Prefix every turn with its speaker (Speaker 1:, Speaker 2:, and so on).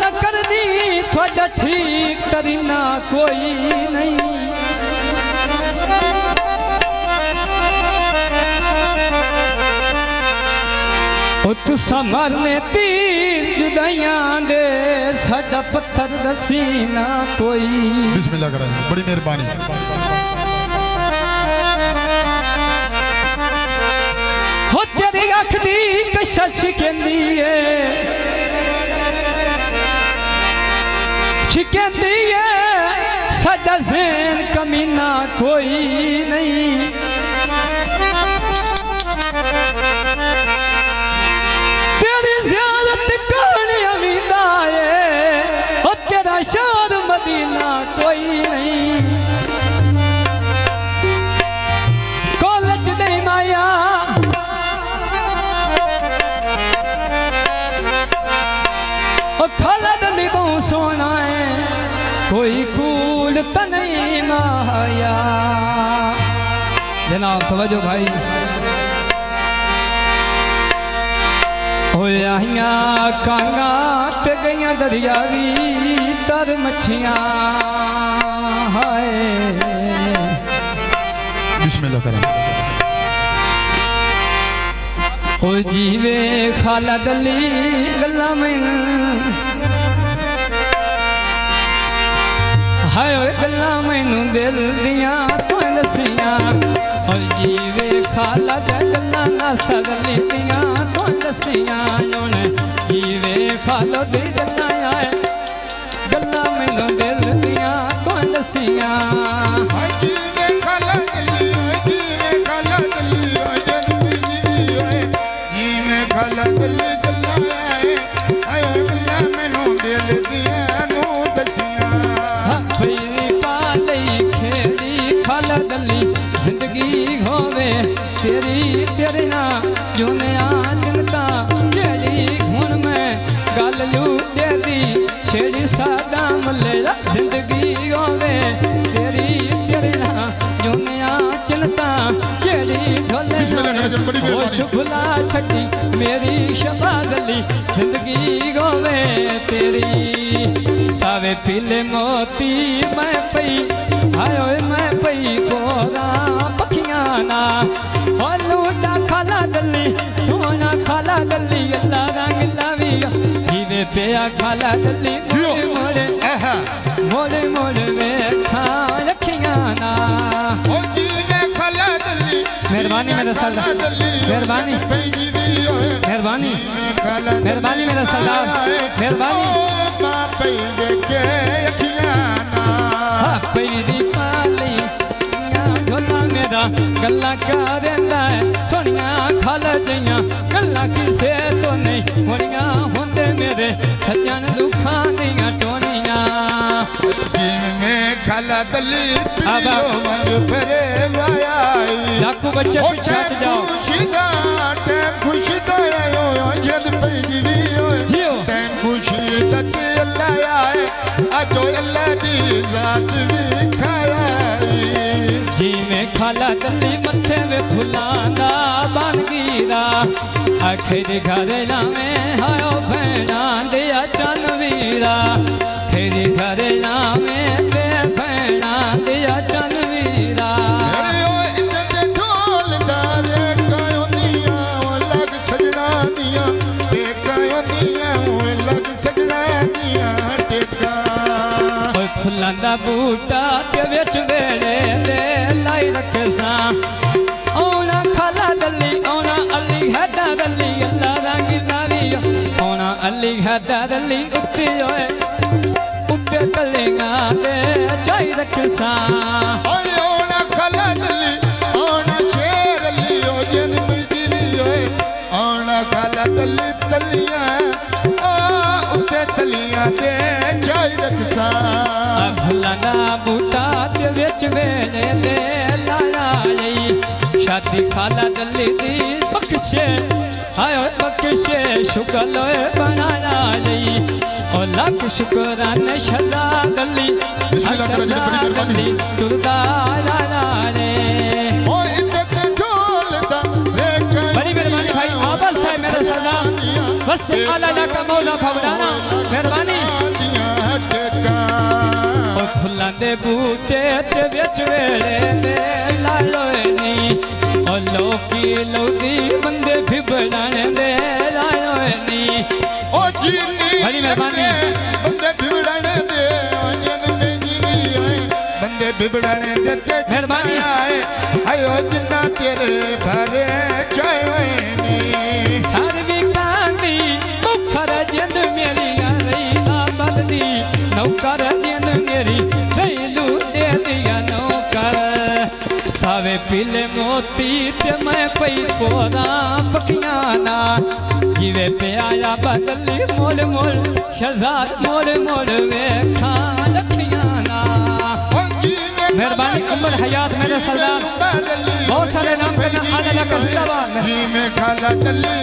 Speaker 1: न कर दी थोड़ा ठीक तरीना कोई नहीं ओ तुसा मरने तीर जुदाइयां दे साडा पत्थर दसी ना कोई।
Speaker 2: बिस्मिल्लाह कराएं, बड़ी मेहरबानी।
Speaker 1: हो तेरी अख दी कशश कहंदी है छिकंदी है साडा ज़हन कमीना कोई नहीं तेरी ज़ियारत करने अमीदा है और तेरा शहर मदीना कोई नहीं कॉलेज नहीं माया और खालद अली बहुत सोना है कोई कूल तो नहीं माया। जनाब तवज्जो भाई होया कांगा ते गईयां दरियावी तर मछियां हाय।
Speaker 2: बिस्मिल्लाह करें।
Speaker 1: ओ जीवे खालद अली गल्ला में हाय गल्ला मैनू दिल दियां तू दसियां ओ जीवे खालद गल्ला ना सगली दियां तू दसियां जीवे खालद गल्ला आए गल्ला मैनू दिल दियां तू दसियां
Speaker 3: जीवे खालद जीवे खालद जीवे खालद गल्ला आए गल्ला मैनू दिल दियां नू दसियां
Speaker 1: फेरी पाली खेली खालद अली जिंदगी होवे तेरी तेरे ना जुनिया चिंता तेरी हुण मैं गल लू दे दी छेड़ी सादा मले जिंदगी होवे तेरी तेरे ना जुनिया चिंता तेरी ढोले होश भुला छटी मेरी शबाद अली जिंदगी होवे तेरी सावे पीले मोती मैं पई आयो मैं पई गोरा पखियां ना लूटा खाला गली सोना खाला गली अल्लाह रंग लावी जीवे पिया खाला गली मोरे मोरे मोरे वेखा रखियां ना
Speaker 3: जीवे खालद
Speaker 1: मेहरबानी मेरा सरदार मेहरबानी मेहरबानी मेहरबानी मेरा सरदार मेहरबानी पेरी पाली ढोला मेरा गल्ला करेंदा है सोनिया खालद दियां गल्ला किसे तो नहीं होनियां होंदे मेरे सज्जन दुखां दियां टोनियां
Speaker 3: जिनमें खालद अली पियो मंग फिरे वायाई
Speaker 1: लाखों बच्चे पीछे हट जाओ
Speaker 3: टाइम खुशी तो आयो जद पैजी जियो टाइम खुशी तक अल्लाह आए अजो अल्लाह दी जात भी खाया
Speaker 1: जी में खालद अली मथे में फुलांदा बन गिरा आखिर घर नामे हायो भैना दिया चन वीरा फिर घर नामे बे भैना दिया चन वीरा फुलांदा बूटा के विच वेड़े दे लाई रखे सा औना खालद अली औना अली हैदर अली अल्लाह रंग लावी औना अली हैदर अली उत्ते होए उत्ते तलेगा दे चाई रखे सा
Speaker 3: औना खालद अली औना शेर अली ओ जन बिजली होए औना खालद अली तलियां उत्ते तलियां दे चाई रखे सा
Speaker 1: फुलांदा बूटा ते विच वेड़े दे लाया शादी खालद अली दी बख्शे आयो बख्शे शुक्र बनाया ओ लख शुक्रान शला गली गली दुर्गा रे बड़ी मेहरबानी भाई आवाज है मेरे सरदार बस आला का मौला भवराना मेहरबानी ਦੇ ਬੂਟੇ ਤੇ ਵਿੱਚ ਵੇਲੇ ਦੇ ਲਾਲੋਏ ਨੀ ਉਹ ਲੋਕੀ ਲੋਦੀ ਬੰਦੇ ਫਿਬੜਨ ਦੇ ਲਾਲੋਏ ਨੀ
Speaker 3: ओ जीनी
Speaker 1: बड़ी मेहरबानी।
Speaker 3: बंदे बिगड़न दे जन में जीवी है बंदे बिगड़न दे ते
Speaker 1: मेहरबानी।
Speaker 3: आए आयो जिन्ना तेरे भरे चाहनी
Speaker 1: सारवी कांदी मुखर जिंद मेरी रही आबद दी नौकर जिंद मेरी गईलू दे दिया नौकर सावे पीले मोती ते मैं पई पोदा पकिया ना जिवे पे आया बदली मोल मोल शहजाद मोल मोल वेखा लखिया ना मेहरबानी उमर हयात मेरे सरदार बहुत सारे नाम करना आला का जिंदाबाद
Speaker 3: जी में खाला टल्ली